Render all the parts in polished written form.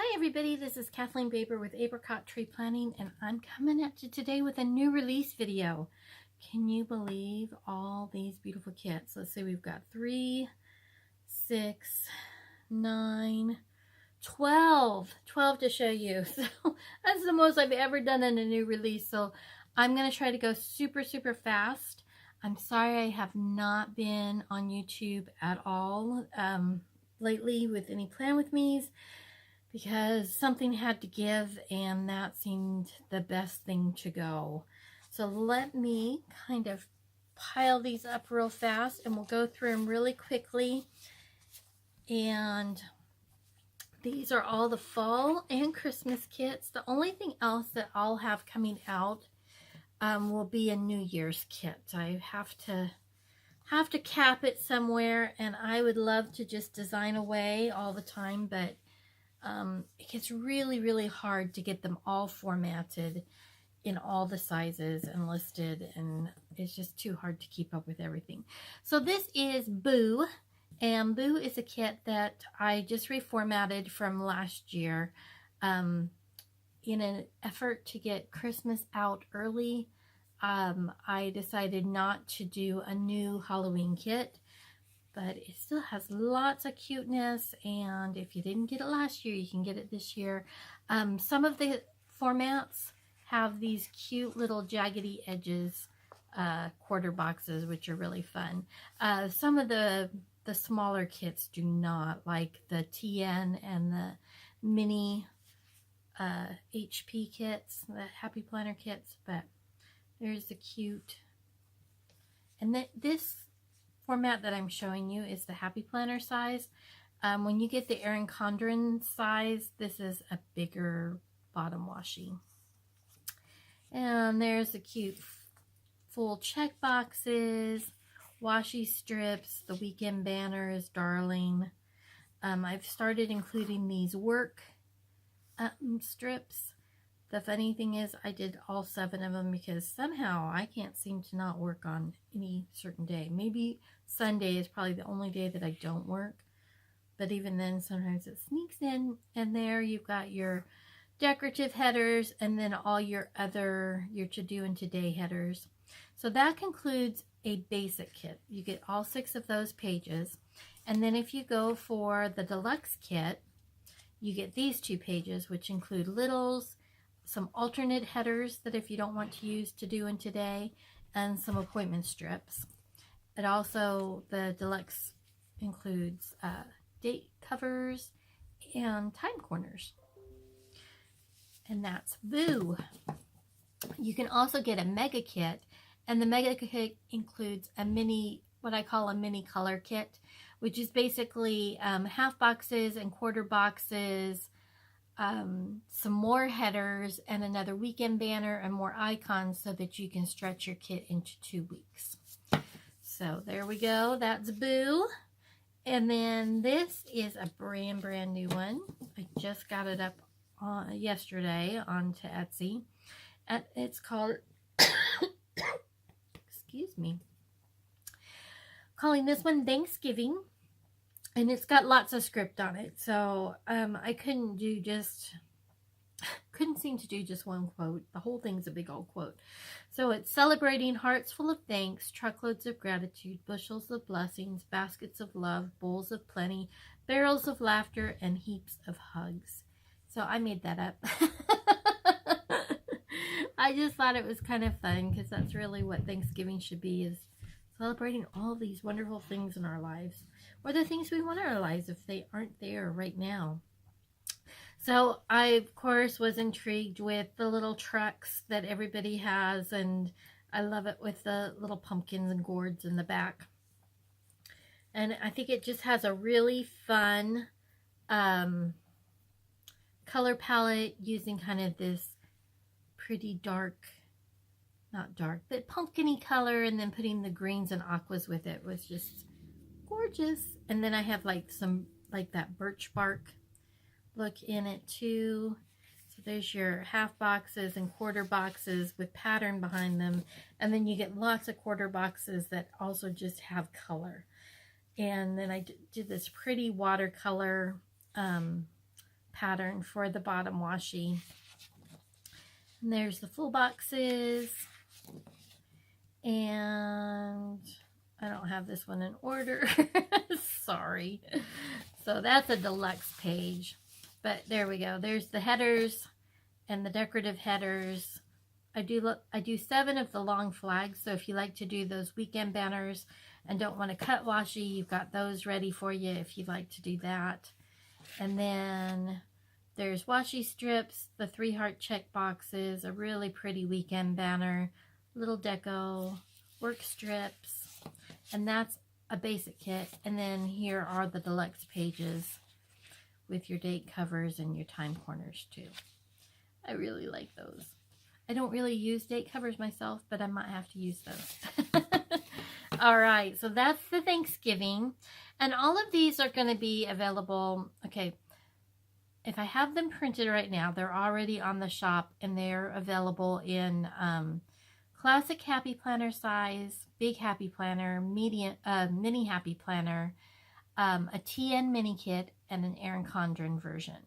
Hi everybody, this is Kathleen Baber with Apricot Tree Planning, and I'm coming at you today with a new release video. Can you believe all these beautiful kits? Let's see, we've got 3, 6, 9, 12 to show you. So that's the most I've ever done in a new release. So I'm going to try to go super fast. I'm sorry I have not been on YouTube at all lately with any Plan With Me's, because something had to give and that seemed the best thing to go. So let me kind of pile these up real fast and we'll go through them really quickly. And these are all the fall and Christmas kits. The only thing else that I'll have coming out will be a New Year's kit. I have to cap it somewhere, and I would love to just design away all the time, but it gets really hard to get them all formatted in all the sizes and listed, and it's just too hard to keep up with everything. So this is Boo, and Boo is a kit that I just reformatted from last year in an effort to get Christmas out early. I decided not to do a new Halloween kit, but it still has lots of cuteness, and if you didn't get it last year, you can get it this year. Some of the formats have these cute little jaggedy edges, quarter boxes, which are really fun. Some of the smaller kits do not, like the TN and the mini HP kits, the Happy Planner kits, but there's the cute. And this format that I'm showing you is the Happy Planner size. When you get the Erin Condren size, this is a bigger bottom washi. And there's the cute full check boxes, washi strips, the weekend banners, darling. I've started including these work strips. The funny thing is I did all 7 of them because somehow I can't seem to not work on any certain day. Maybe Sunday is probably the only day that I don't work, but even then sometimes it sneaks in. And there you've got your decorative headers and then all your other, your to-do and today headers. So that concludes a basic kit. You get all 6 of those pages, and then if you go for the deluxe kit, you get these 2 pages, which include littles, some alternate headers that if you don't want to use to do in today, and some appointment strips. It also, the deluxe includes date covers and time corners. And that's Boo. You can also get a mega kit, and the mega kit includes a mini, what I call a mini color kit, which is basically half boxes and quarter boxes, some more headers, and another weekend banner and more icons so that you can stretch your kit into 2 weeks. So there we go. That's Boo. And then this is a brand new one. I just got it up yesterday onto Etsy. And it's called, excuse me, calling this one Thanksgiving. And it's got lots of script on it, so I couldn't seem to do just one quote. The whole thing's a big old quote. So it's celebrating hearts full of thanks, truckloads of gratitude, bushels of blessings, baskets of love, bowls of plenty, barrels of laughter, and heaps of hugs. So I made that up. I just thought it was kind of fun, because that's really what Thanksgiving should be, is celebrating all these wonderful things in our lives, or the things we want in our lives if they aren't there right now. So I, of course, was intrigued with the little trucks that everybody has, and I love it with the little pumpkins and gourds in the back. And I think it just has a really fun color palette, using kind of this pretty dark, not dark, but pumpkin-y color, and then putting the greens and aquas with it was just gorgeous. And then I have like some, like that birch bark look in it too. So there's your half boxes and quarter boxes with pattern behind them, and then you get lots of quarter boxes that also just have color. And then I did this pretty watercolor pattern for the bottom washi. And there's the full boxes. And I don't have this one in order. Sorry. So that's a deluxe page. But there we go. There's the headers and the decorative headers. I do 7 of the long flags. So if you like to do those weekend banners and don't want to cut washi, you've got those ready for you if you'd like to do that. And then there's washi strips, the 3 heart check boxes, a really pretty weekend banner, little deco, work strips, and that's a basic kit. And then here are the deluxe pages with your date covers and your time corners too. I really like those. I don't really use date covers myself, but I might have to use those. All right, so that's the Thanksgiving. And all of these are going to be available. Okay, if I have them printed right now, they're already on the shop and they're available in classic Happy Planner size, big Happy Planner, medium, mini Happy Planner, a TN mini kit, and an Erin Condren version.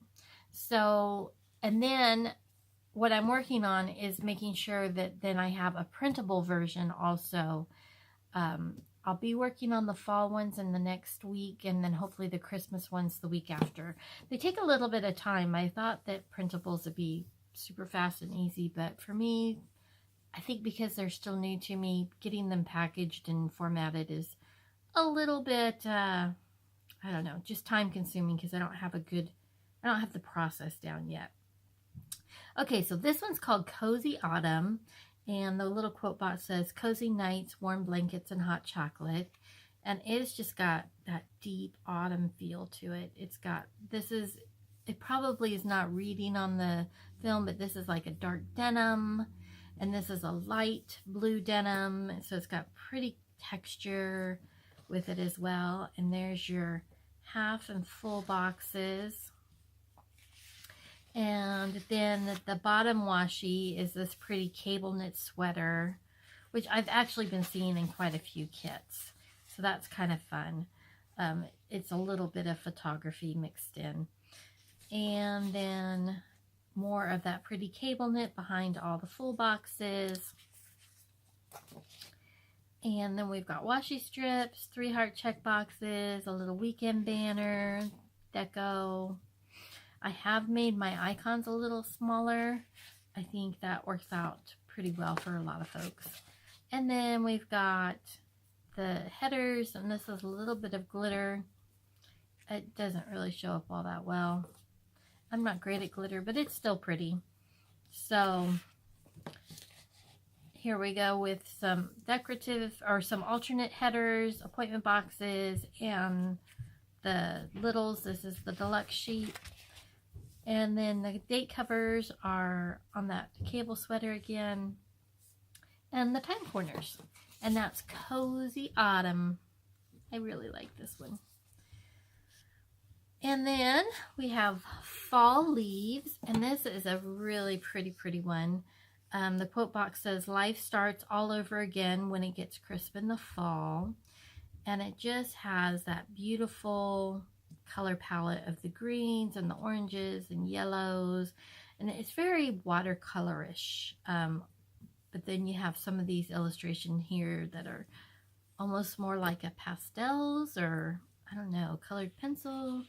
So, and then what I'm working on is making sure that then I have a printable version also. I'll be working on the fall ones in the next week, and then hopefully the Christmas ones the week after. They take a little bit of time. I thought that printables would be super fast and easy, but for me, I think because they're still new to me, getting them packaged and formatted is a little bit, I don't know, just time consuming because I don't have the process down yet. Okay, so this one's called Cozy Autumn. And the little quote box says, "Cozy nights, warm blankets, and hot chocolate." And it's just got that deep autumn feel to it. It's got, it probably is not reading on the film, but this is like a dark denim. And this is a light blue denim. So it's got pretty texture with it as well. And there's your half and full boxes. And then the bottom washi is this pretty cable knit sweater, which I've actually been seeing in quite a few kits. So that's kind of fun. It's a little bit of photography mixed in. And then more of that pretty cable knit behind all the full boxes. And then we've got washi strips, 3 heart check boxes, a little weekend banner, deco. I have made my icons a little smaller. I think that works out pretty well for a lot of folks. And then we've got the headers, and this is a little bit of glitter. It doesn't really show up all that well. I'm not great at glitter, but it's still pretty. So here we go with some decorative or some alternate headers, appointment boxes, and the littles. This is the deluxe sheet. And then the date covers are on that cable sweater again. And the time corners. And that's Cozy Autumn. I really like this one. And then we have Fall Leaves. And this is a really pretty one. The quote box says, "Life starts all over again when it gets crisp in the fall." And it just has that beautiful color palette of the greens and the oranges and yellows, and it's very watercolorish, but then you have some of these illustrations here that are almost more like a pastels, or I don't know, colored pencil.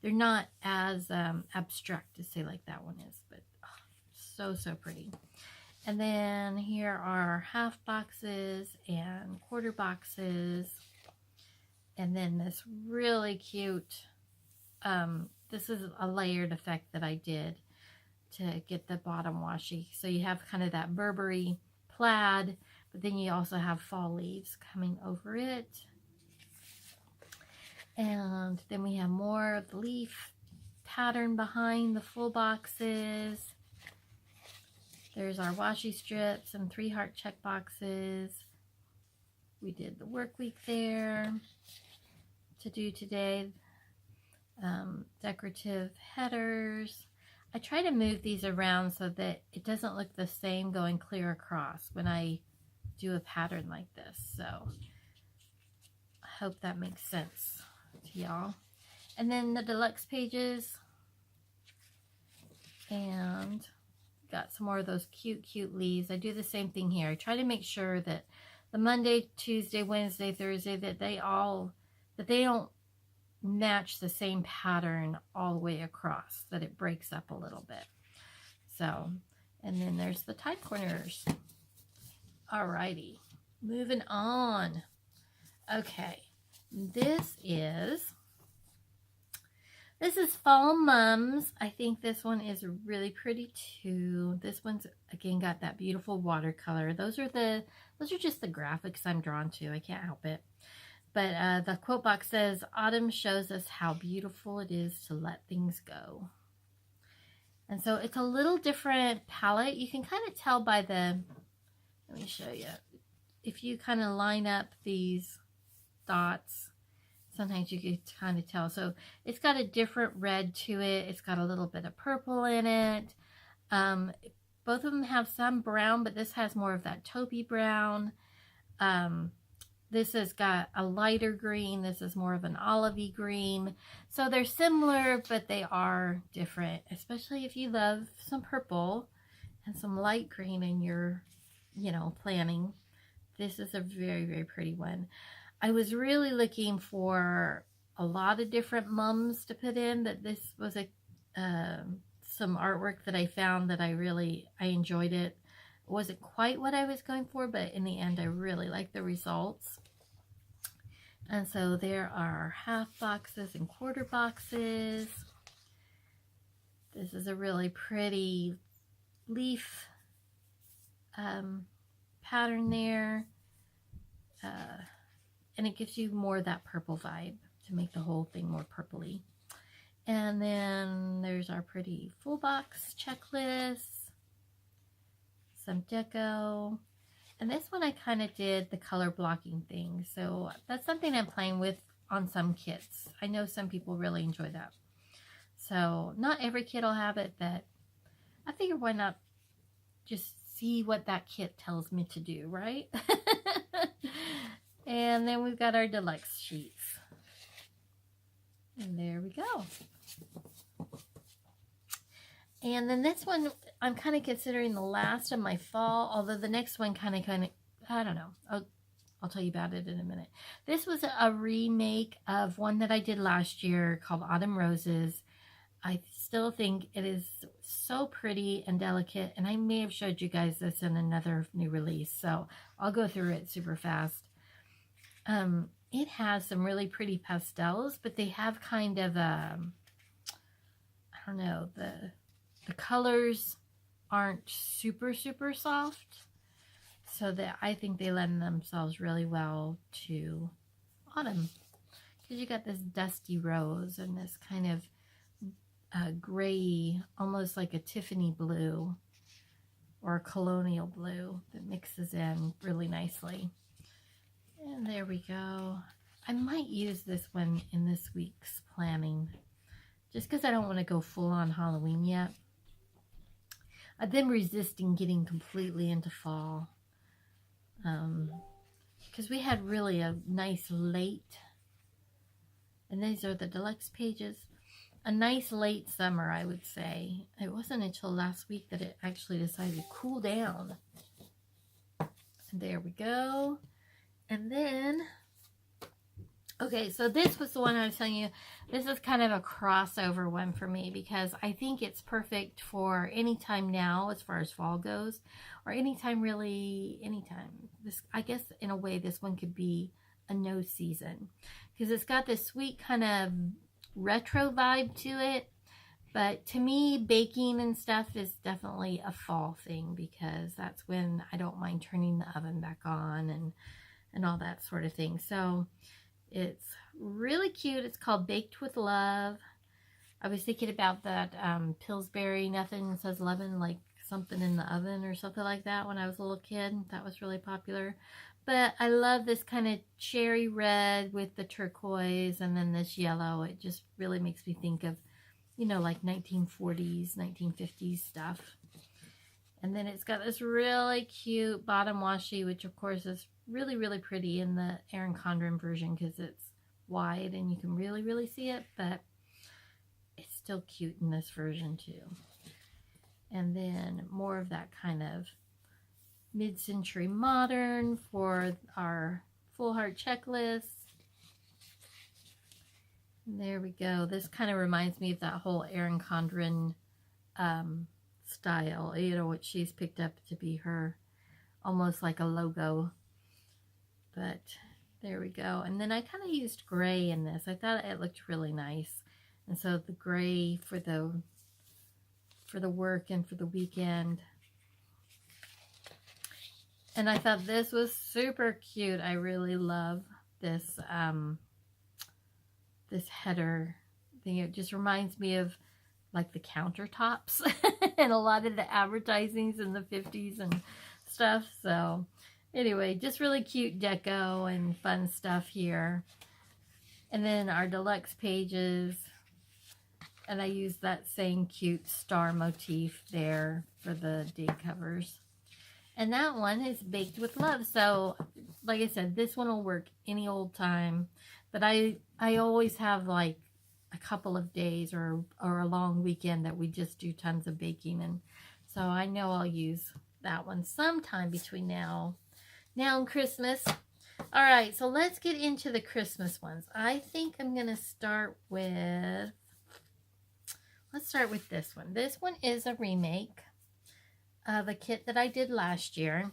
They're not as abstract to say like that one is, but oh, so pretty. And then here are half boxes and quarter boxes, and then this really cute, this is a layered effect that I did to get the bottom washi. So you have kind of that Burberry plaid, but then you also have fall leaves coming over it. And then we have more of the leaf pattern behind the full boxes. There's our washi strips and 3 heart check boxes. We did the work week there to do today. Decorative headers. I try to move these around so that it doesn't look the same going clear across when I do a pattern like this. So I hope that makes sense to y'all. And then the deluxe pages. And got some more of those cute leaves. I do the same thing here. I try to make sure that the Monday, Tuesday, Wednesday, Thursday, that they don't match the same pattern all the way across, that it breaks up a little bit. So, and then there's the tie corners. Alrighty, moving on. Okay, this is Fall Mums. I think this one is really pretty too. This one's again got that beautiful watercolor. Those are just the graphics I'm drawn to. I can't help it. But the quote box says, "Autumn shows us how beautiful it is to let things go." And so it's a little different palette. You can kind of tell by the, let me show you. If you kind of line up these dots, sometimes you can kind of tell. So it's got a different red to it. It's got a little bit of purple in it. Both of them have some brown, but this has more of that taupey brown. This has got a lighter green. This is more of an olivey green. So they're similar, but they are different, especially if you love some purple and some light green in your, planning. This is a very, very pretty one. I was really looking for a lot of different mums to put in, but this was some artwork that I found that I enjoyed it. It wasn't quite what I was going for, but in the end I really liked the results. And so there are half boxes and quarter boxes. This is a really pretty leaf pattern there. And it gives you more of that purple vibe to make the whole thing more purpley. And then there's our pretty full box checklist, some deco. And this one I kind of did the color blocking thing. So that's something I'm playing with on some kits. I know some people really enjoy that. So not every kit will have it, but I figure why not just see what that kit tells me to do, right? And then we've got our deluxe sheets. And there we go. And then this one, I'm kind of considering the last of my fall, although the next one kind of, I don't know. I'll tell you about it in a minute. This was a remake of one that I did last year called Autumn Roses. I still think it is so pretty and delicate, and I may have showed you guys this in another new release, so I'll go through it super fast. It has some really pretty pastels, but they have kind of I don't know, the colors aren't super soft, so that I think they lend themselves really well to autumn, because you got this dusty rose and this kind of gray, almost like a Tiffany blue or a colonial blue that mixes in really nicely. And there we go. I might use this one in this week's planning, just because I don't want to go full on Halloween yet. I've been resisting getting completely into fall, because we had really a nice late, and these are the deluxe pages, a nice late summer, I would say. It wasn't until last week that it actually decided to cool down. And there we go. And then, okay, so this was the one I was telling you. This is kind of a crossover one for me, because I think it's perfect for any time now as far as fall goes, or anytime, really anytime. This, I guess in a way, this one could be a no season, because it's got this sweet kind of retro vibe to it. But to me, baking and stuff is definitely a fall thing, because that's when I don't mind turning the oven back on and all that sort of thing. So it's really cute. It's called Baked with Love. I was thinking about that Pillsbury Nothing Says Lovin', like something in the oven or something like that, when I was a little kid. That was really popular. But I love this kind of cherry red with the turquoise and then this yellow. It just really makes me think of, like 1940s, 1950s stuff. And then it's got this really cute bottom washi, which of course is really pretty in the Erin Condren version, because it's wide and you can really see it, but it's still cute in this version too. And then more of that kind of mid-century modern for our full heart checklist. And there we go. This kind of reminds me of that whole Erin Condren style, you know, what she's picked up to be her, almost like a logo. But there we go. And then I kind of used gray in this. I thought it looked really nice. And so the gray for the work and for the weekend. And I thought this was super cute. I really love this this header thing. It just reminds me of like the countertops and a lot of the advertisings in the 50s and stuff. So anyway, just really cute deco and fun stuff here. And then our deluxe pages. And I used that same cute star motif there for the date covers. And that one is baked with love. So, like I said, this one will work any old time. But I always have like a couple of days or a long weekend that we just do tons of baking. And so I know I'll use that one sometime between now and Christmas. All right, so let's get into the Christmas ones. I think I'm going to start with... Let's start with this one. This one is a remake of a kit that I did last year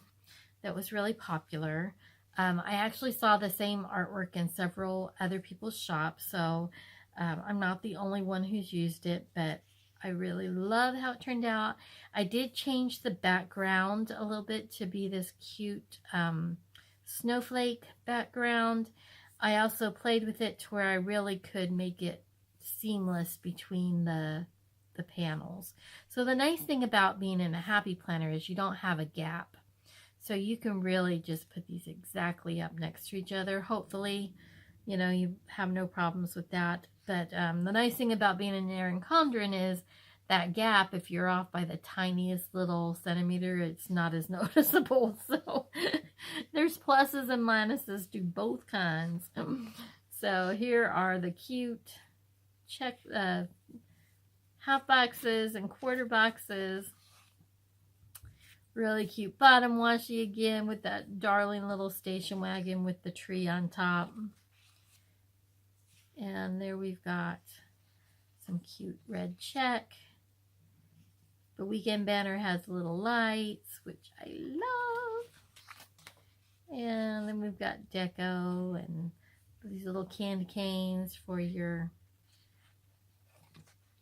that was really popular. I actually saw the same artwork in several other people's shops, so I'm not the only one who's used it, but I really love how it turned out. I did change the background a little bit to be this cute snowflake background. I also played with it to where I really could make it seamless between the panels. So the nice thing about being in a happy planner is you don't have a gap. So you can really just put these exactly up next to each other. Hopefully, you know, you have no problems with that. But the nice thing about being in Erin Condren is that gap, if you're off by the tiniest little centimeter, it's not as noticeable. So there's pluses and minuses to both kinds. So here are the cute half boxes and quarter boxes. Really cute bottom washi again with that darling little station wagon with the tree on top. And there we've got some cute red check. The weekend banner has little lights, which I love. And then we've got deco and these little candy canes for your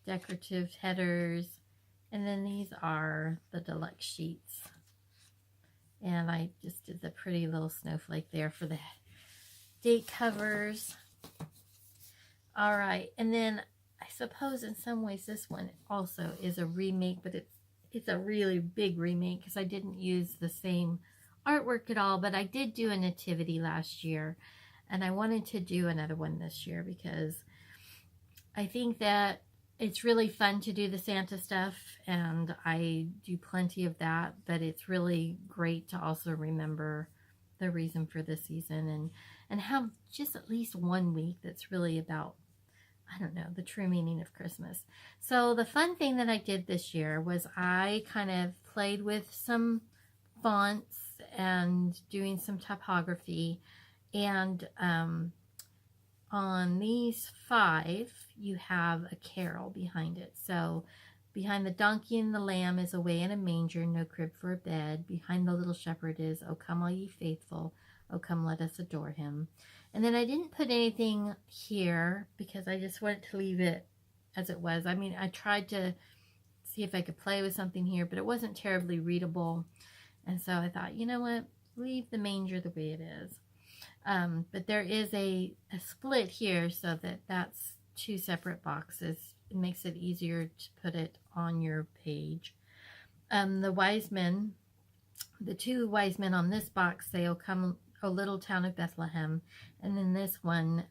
decorative headers. And then these are the deluxe sheets. And I just did the pretty little snowflake there for the date covers. All right, and then I suppose in some ways this one also is a remake, but it's a really big remake because I didn't use the same artwork at all, but I did do a nativity last year, and I wanted to do another one this year because I think that it's really fun to do the Santa stuff, and I do plenty of that, but it's really great to also remember the reason for the season and have just at least 1 week that's really about, I don't know, the true meaning of Christmas. So the fun thing that I did this year was I kind of played with some fonts and doing some typography, and on these 5, you have a carol behind it. So behind the donkey and the lamb is away in a manger, no crib for a bed. Behind the little shepherd is, O come all ye faithful, O come let us adore him. And then I didn't put anything here because I just wanted to leave it as it was. I mean, I tried to see if I could play with something here, but it wasn't terribly readable. And so I thought, you know what, leave the manger the way it is. But there is a split here so that that's 2 separate boxes. It makes it easier to put it on your page. The wise men, the 2 wise men on this box say, O come, O little town of Bethlehem. And then this one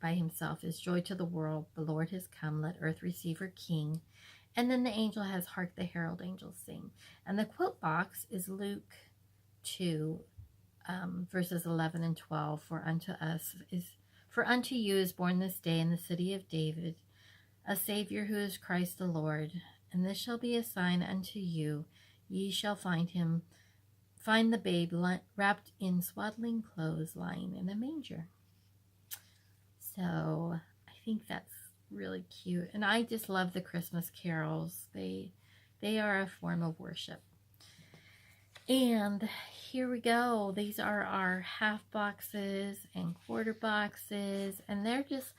by himself is, joy to the world, the Lord has come, let earth receive her king. And then the angel has, hark the herald angels sing. And the quote box is Luke 2, verses 11 and 12. For unto you is born this day in the city of David a Savior who is Christ the Lord. and this shall be a sign unto you. Ye shall find the babe wrapped in swaddling clothes, lying in a manger. So I think that's really cute. And I just love the Christmas carols. They are a form of worship. And here we go. These are our half boxes and quarter boxes, and they're just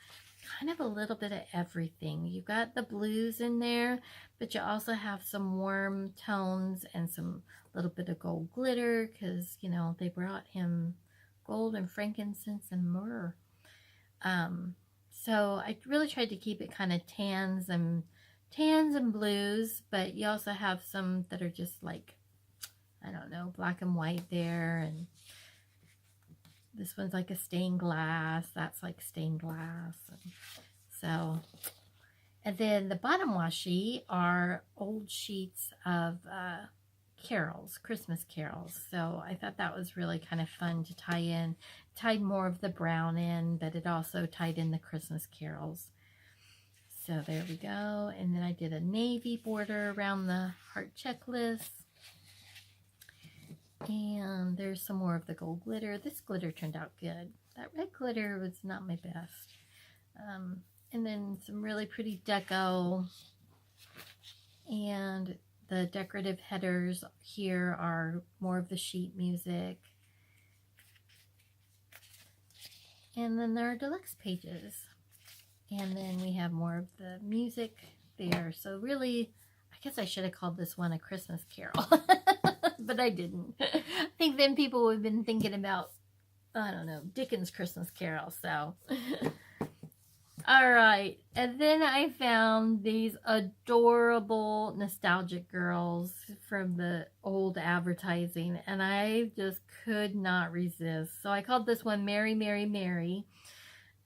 kind of a little bit of everything. You've got the blues in there, but you also have some warm tones and some little bit of gold glitter, because, you know, they brought him gold and frankincense and myrrh. So I really tried to keep it kind of tans and blues, but you also have some that are just like, I don't know, black and white there, and this one's like a stained glass, that's like stained glass. And then the bottom washi are old sheets of carols, Christmas carols. So I thought that was really kind of fun to tie in. Tied more of the brown in, but it also tied in the Christmas carols. So there we go. And then I did a navy border around the heart checklist. And there's some more of the gold glitter. This glitter turned out good. That red glitter was not my best. And then some really pretty deco. And the decorative headers here are more of the sheet music. And then there are deluxe pages. And then we have more of the music there. So really, I guess I should have called this one a Christmas carol. But I didn't. I think then people would have been thinking about, I don't know, Dickens' Christmas Carol. So, all right. And then I found these adorable nostalgic girls from the old advertising, and I just could not resist. So I called this one Mary, Mary, Mary.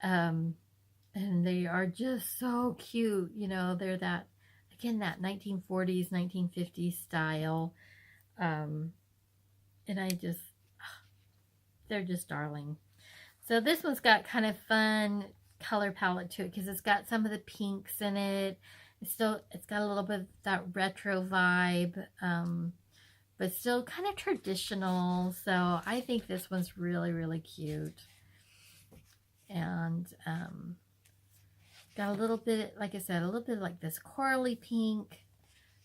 And they are just so cute. You know, they're that, again, that 1940s, 1950s style. And they're just darling. So this one's got kind of fun color palette to it, because it's got some of the pinks in it. It's got a little bit of that retro vibe, but still kind of traditional. So I think this one's really, really cute. And got a little bit, like I said, a little bit like this corally pink,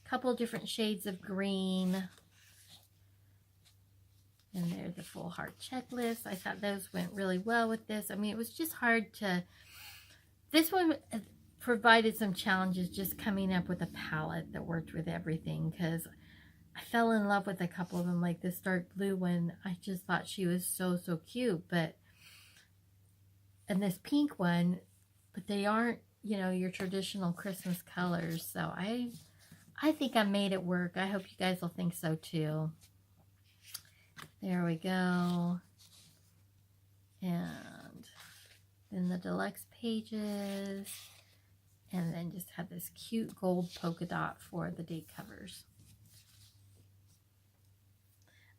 a couple different shades of green. And there's the full heart checklist. I thought those went really well with this. I mean, it was just hard to... This one provided some challenges just coming up with a palette that worked with everything, because I fell in love with a couple of them, like this dark blue one. I just thought she was so, so cute. And this pink one, but they aren't, you know, your traditional Christmas colors. So I think I made it work. I hope you guys will think so too. There we go. And then the deluxe pages. And then just have this cute gold polka dot for the date covers.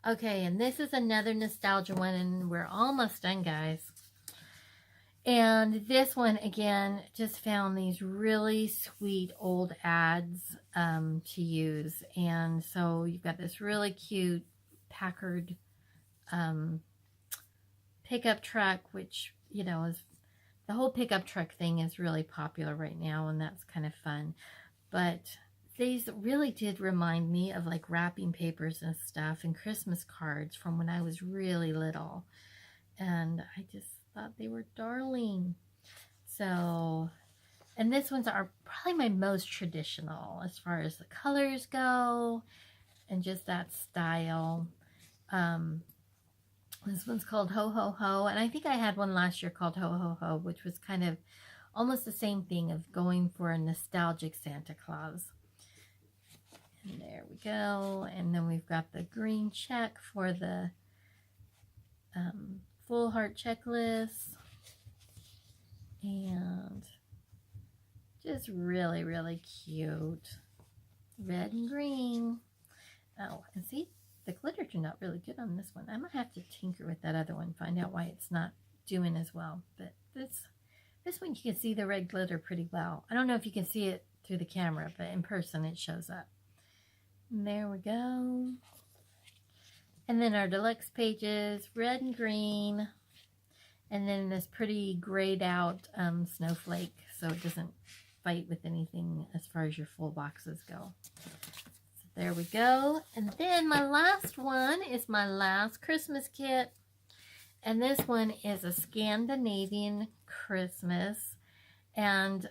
Okay, and this is another nostalgia one, and we're almost done, guys. And this one, again, just found these really sweet old ads to use. And so you've got this really cute Packard pickup truck, which, you know, is the whole pickup truck thing is really popular right now, and that's kind of fun. But these really did remind me of like wrapping papers and stuff and Christmas cards from when I was really little. And I just thought they were darling. So, and this ones are probably my most traditional as far as the colors go and just that style. This one's called Ho Ho Ho, and I think I had one last year called Ho Ho Ho, which was kind of almost the same thing of going for a nostalgic Santa Claus. And there we go. And then we've got the green check for the full heart checklist. And just really, really cute. Red and green. Oh, and see, the glitter turned out really good on this one. I might have to tinker with that other one, find out why it's not doing as well. But this one, you can see the red glitter pretty well. I don't know if you can see it through the camera, but in person it shows up. And there we go. And then our deluxe pages, red and green. And then this pretty grayed out snowflake, so it doesn't fight with anything as far as your full boxes go. So there we go. And then my last one is my last Christmas kit. And this one is a Scandinavian Christmas. And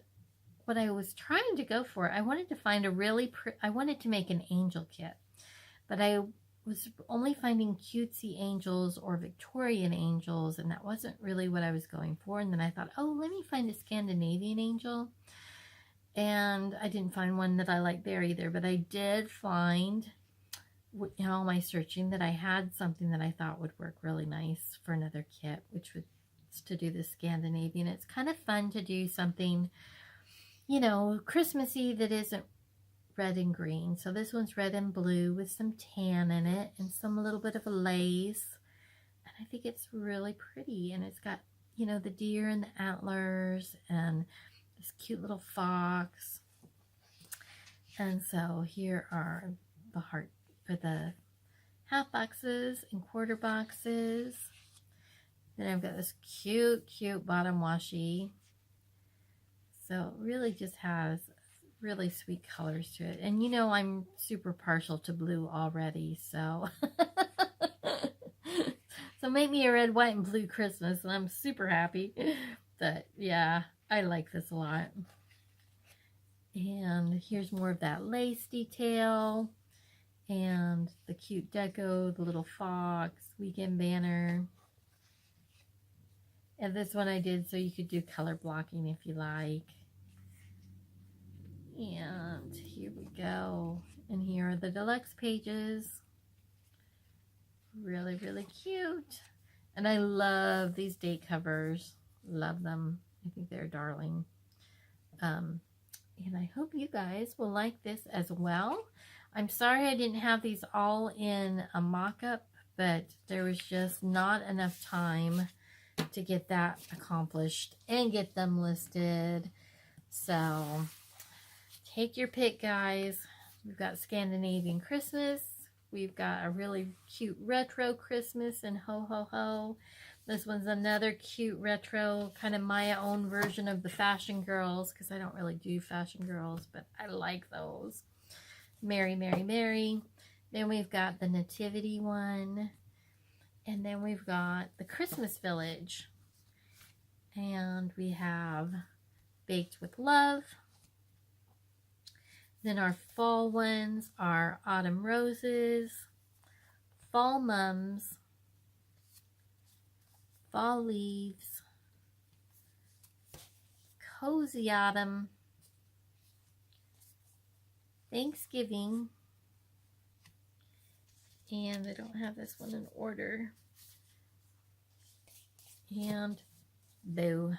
what I was trying to go for, I wanted to find a really, I wanted to make an angel kit. But I was only finding cutesy angels or Victorian angels, and that wasn't really what I was going for. And then I thought, oh, let me find a Scandinavian angel. And I didn't find one that I liked there either, but I did find in all my searching that I had something that I thought would work really nice for another kit, which was to do the Scandinavian. It's kind of fun to do something, you know, Christmassy that isn't red and green. So this one's red and blue with some tan in it and some little bit of a lace. And I think it's really pretty. And it's got, you know, the deer and the antlers and this cute little fox. And so here are the heart for the half boxes and quarter boxes. Then I've got this cute, cute bottom washi. So it really just has really sweet colors to it. And you know I'm super partial to blue already, so so make me a red, white, and blue Christmas and I'm super happy. But yeah, I like this a lot. And here's more of that lace detail and the cute deco, the little fox, weekend banner. And this one I did so you could do color blocking if you like. And here we go. And here are the deluxe pages. Really, really cute. And I love these date covers. Love them. I think they're darling. And I hope you guys will like this as well. I'm sorry I didn't have these all in a mock-up, but there was just not enough time to get that accomplished and get them listed. So take your pick, guys. We've got Scandinavian Christmas. We've got a really cute retro Christmas and ho ho ho. This one's another cute retro, kind of my own version of the Fashion Girls, because I don't really do Fashion Girls, but I like those. Merry, Merry, Merry. Then we've got the Nativity one. And then we've got the Christmas Village. And we have Baked with Love. Then our fall ones are Autumn Roses, Fall Mums, Fall Leaves, Cozy Autumn, Thanksgiving, and I don't have this one in order, and Boo.